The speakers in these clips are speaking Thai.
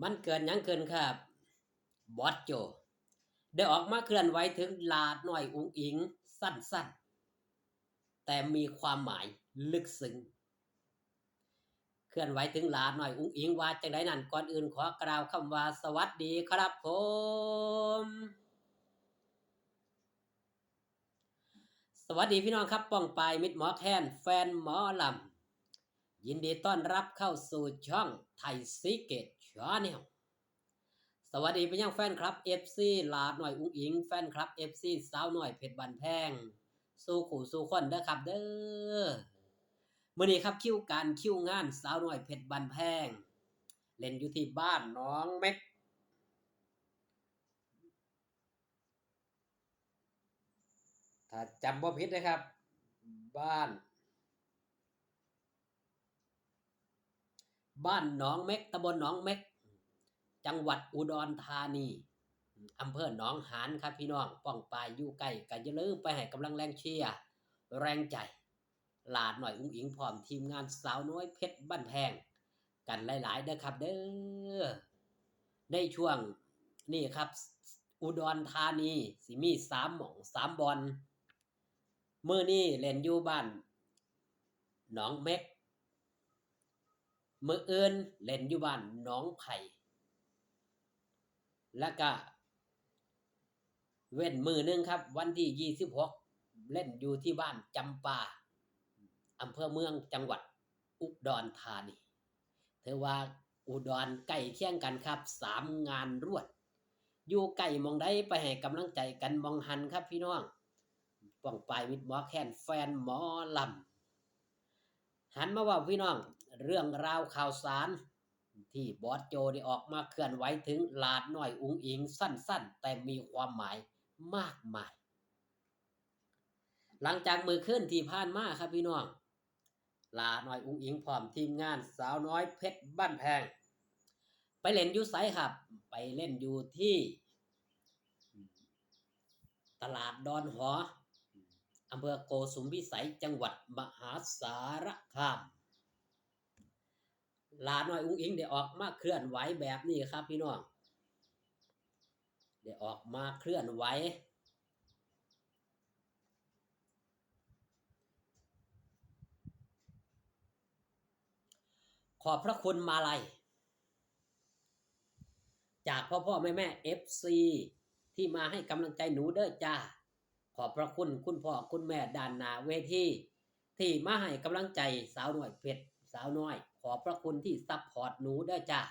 มันเกิดหยังขึ้นครับบอสโจได้ออกมาเคลื่อนไหวถึงลาดน้อยอุ๋งอิงสั้นๆแต่มีความหมายลึกซึ้งเคลื่อนไหวถึงลาดน้อยอุ๋งอิงว่าจังไดนั้นก่อนอื่นขอกล่าวคำว่าสวัสดีครับผมสวัสดีพี่น้องครับป้องปายมิตรหมอแคนแฟนหมอลำยินดีต้อนรับเข้าสู่ช่องไทยซีเกตชาแนล สวัสดีไปยังแฟนคลับ FC ลาดหน่อยอุ้งอิงแฟนคลับ FC สาวหน่อยเพชรบันแพงสู้ขู่สู้คนเด้อครับเด้อมื้อนี้ครับคิวงานสาวหน่อยเพชรบันแพงเล่นอยู่ที่บ้านน้องเม็กถ้าจำบ่ผิดนะครับบ้านหนองเม็กตำบลหนองเม็กจังหวัดอุดรธานีอำเภอหนองหานครับพี่น้องป้องปายอยู่ใกล้ก็อย่าลืมไปให้กำลังแรงเชียร์แรงใจลาดหน่อยอุ้งอิงพร้อมทีมงานสาวน้อยเพชรบ้านแพงกันหลายๆเด้อครับเด้อในช่วงนี้ครับอุดรธานีสิมี3หม่อง3บอลมื้อนี้เล่นอยู่บ้านหนองเม็กมื้ออื่นเล่นอยู่บ้านหนองไผ่แล้วก็เว้นมื้อนึงครับวันที่26เล่นอยู่ที่บ้านจำปาอำเภอเมืองจังหวัดอุดรธานีถือว่าอุดรใกล้เคียงกันครับ3งานรวดอยู่ใกล้หม้องใดไปให้กำลังใจกันหม้องหันครับพี่น้องป้องปายมิตรหมอแคนแฟนหมอลำหันมาเว้าพี่น้องเรื่องราวข่าวสารที่บอสโจได้ออกมาเคลื่อนไหวถึงลาดน้อยอุ๋งอิงสั้นๆแต่มีความหมายมากมายหลังจากมื้อคืนที่ผ่านมาครับพี่น้องลาน้อยอุ๋งอิงพร้อมทีมงานสาวน้อยเพชรบ้านแพงไปเล่นอยู่ไสครับไปเล่นอยู่ที่ตลาดดอนหออำเภอโกสุมพิสัยจังหวัดมหาสารคามลาน้อยอุ๋งอิงได้ออกมาเคลื่อนไหวแบบนี้ครับพี่น้องได้ออกมาเคลื่อนไหวขอบพระคุณมาลัยจากพ่อแม่ FC ที่มาให้กำลังใจหนูเด้อจ้าขอบพระคุณคุณพ่อคุณแม่ด้านหน้าเวทีที่มาให้กำลังใจสาวน้อยเพชรสาวน้อยขอบพระคุณที่ซัพพอร์ตหนูเด้อจ้า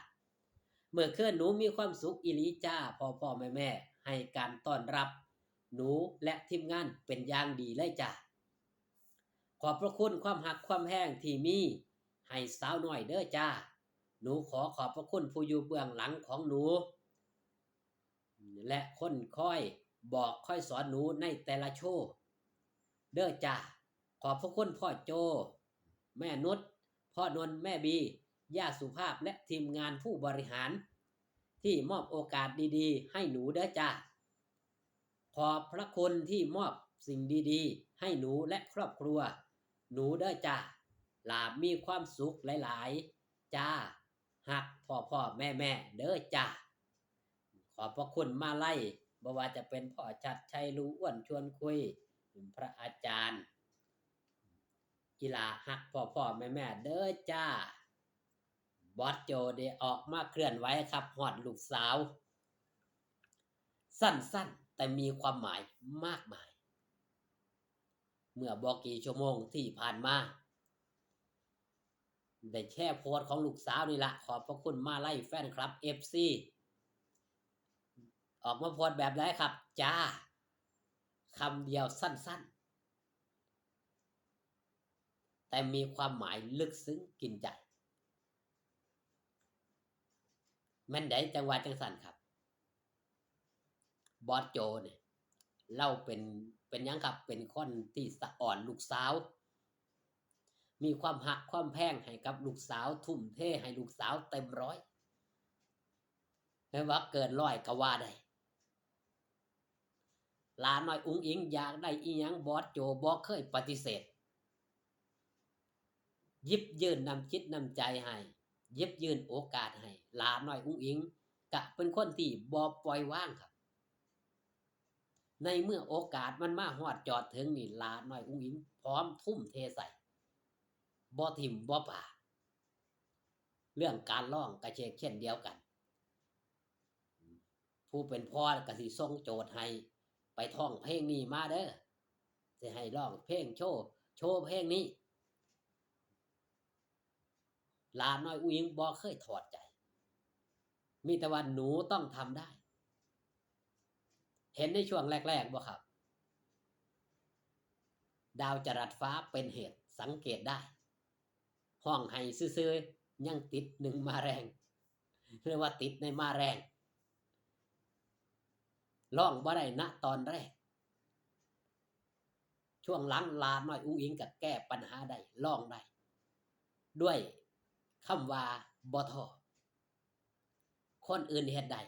เมื่อคืนหนูมีความสุขอีหลีจ้าพ่อแม่ให้การต้อนรับหนูและทีมงานเป็นอย่างดีเลยจ้าขอบพระคุณความหักความแห้งที่มีให้สาวน้อยเด้อจ้าหนูขอบพระคุณผู้อยู่เบื้องหลังของหนูและคนคอยบอกคอยสอนหนูในแต่ละโชว์เด้อจ้าขอบพระคุณพ่อโจแม่นุชพ่อนนท์แม่บีย่าสุภาพและทีมงานผู้บริหารที่มอบโอกาสดีๆให้หนูเด้อจ้าขอบพระคุณที่มอบสิ่งดีๆให้หนูและครอบครัวหนูเด้อจ้าหลาบมีความสุขหลายๆจ้าหักพ่อแม่เด้อจ้าขอบพระคุณมาไล่บ่ว่าจะเป็นพ่อชัดชัยลุงอ้วนชวนคุยพระอาจารย์กีฬาหักพ่อแม่เด้อจ้าบอสโจได้ออกมาเคลื่อนไหวครับฮอดลูกสาวสั้นๆแต่มีความหมายมากมายเมื่อบ่กี่ชั่วโมงที่ผ่านมาได้แชร์โพสต์ของลูกสาวนี่ละขอบพระคุณมาไล่แฟนคลับ FC ออกมาโพสต์แบบไหนครับจ้าคำเดียวสั้นๆแต่มีความหมายลึกซึ้งกินใจแม่นได้จังหวะจังสั่นครับบอสโจเนี่ยเล่าเป็นยังครับเป็นคนที่สะอ่อนลูกสาวมีความหักความแพงให้กับลูกสาวทุ่มเทให้ลูกสาวเต็มร้อยไม่ว่าเกินร้อยก็ว่าได้หลานน้อยอุ๋งอิงอยากได้อีหยังบอสโจบ่เคยปฏิเสธยิบยื่นนำจิตนำใจให้ หยิบยื่นโอกาสให้หลาน้อยอุ้งอิงก็เป็นคนที่บ่ปล่อยวางครับในเมื่อโอกาสมันมาฮอดจอดถึงนี่หลาน้อยอุ้งอิงพร้อมทุ่มเทใส่บ่ทิ่มบ่ปาเรื่องการร้องก็เช่นเดียวกันผู้เป็นพ่อก็สิส่งโจทย์ให้ไปท่องเพลงนี้มาเด้อสิให้ร้องเพลงโชว์เพลงนี้หลาน้อยอุ้งอิงบ่เคยถอดใจมีแต่ว่าหนูต้องทำได้เห็นในช่วงแรกๆบ่ครับดาวจรัสฟ้าเป็นเหตุสังเกตได้ห้องไห้ซื่อๆยังติดหนึ่งมาแรงเรียกว่าติดในมาแรงร้องบ่ได้ณตอนแรกช่วงหลังลาน้อยอุ้งอิงก็แก้ปัญหาได้ร้องได้ด้วยคำว่าบ่ท้อคนอื่นเฮ็ดได้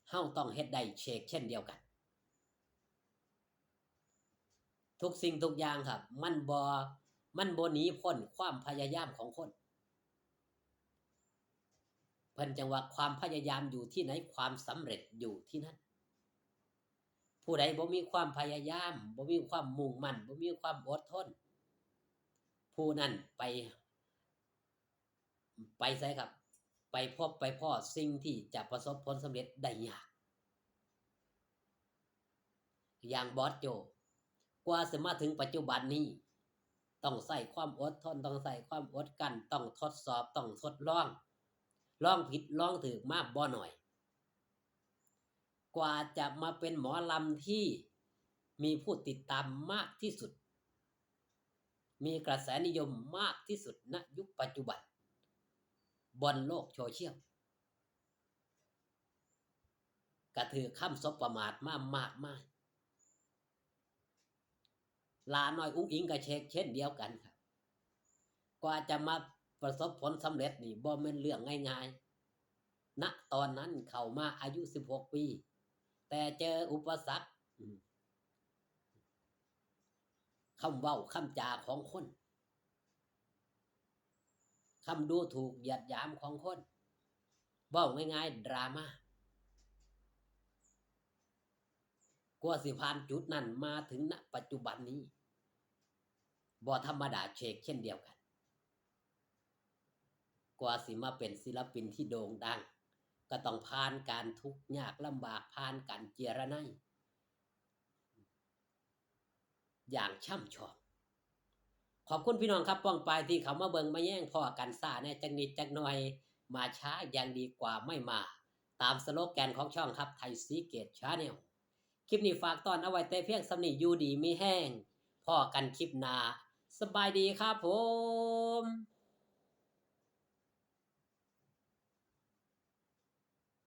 เฮาต้องเฮ็ดได้เช่นเดียวกันทุกสิ่งทุกอย่างครับมันบ่หนีพ้นความพยายามของคนเพิ่นจังว่าความพยายามอยู่ที่ไหนความสำเร็จอยู่ที่นั่นผู้ใดบ่มีความพยายามบ่มีความมุ่งมั่นบ่มีความอดทนผู้นั้นไปไสครับไปพบไปพ้อสิ่งที่จะประสบผลสำเร็จได้ยากอย่างบอสโจกว่าสิมาถึงปัจจุบันนี้ต้องใช้ความอดทนต้องใช้ความอดกลั้นต้องทดสอบต้องทดลองผิดลองถูกมาบ่น้อยกว่าจะมาเป็นหมอลำที่มีผู้ติดตามมากที่สุดมีกระแสนิยมมากที่สุดณยุคปัจจุบันบนโลกโซเชียลก็ถือคำสบประมาทมามากมายหลาน้อยอุ้งอิงก็เช่นเดียวกันครับกว่าจะมาประสบผลสำเร็จนี่บ่แม่นเรื่องง่ายๆณตอนนั้นเข้ามาอายุ16ปีแต่เจออุปสรรคคำเว้าคำจาของคนคำดูถูกเหยียดหยามของคนเว้าง่ายๆดราม่ากว่าสิผ่านจุดนั้นมาถึงณปัจจุบันนี้บ่ธรรมดาเช่นเดียวกันกว่าสิมาเป็นศิลปินที่โด่งดังก็ต้องผ่านการทุกข์ยากลำบากผ่านการเจรไนอย่างช่ำชองขอบคุณพี่น้องครับป้องปายที่เขามาเบิ่งมาแย่งพ่อกันซ่าแน่จักนิดจักหน่อยมาช้ายังดีกว่าไม่มาตามสโลแกนของช่องครับไทยซีเกตชาแนลคลิปนี้ฝากตอนเอาไว้แต่เพียงสำนี้อยู่ดีมีแห้งพ่อกันคลิปหน้าสบายดีครับผม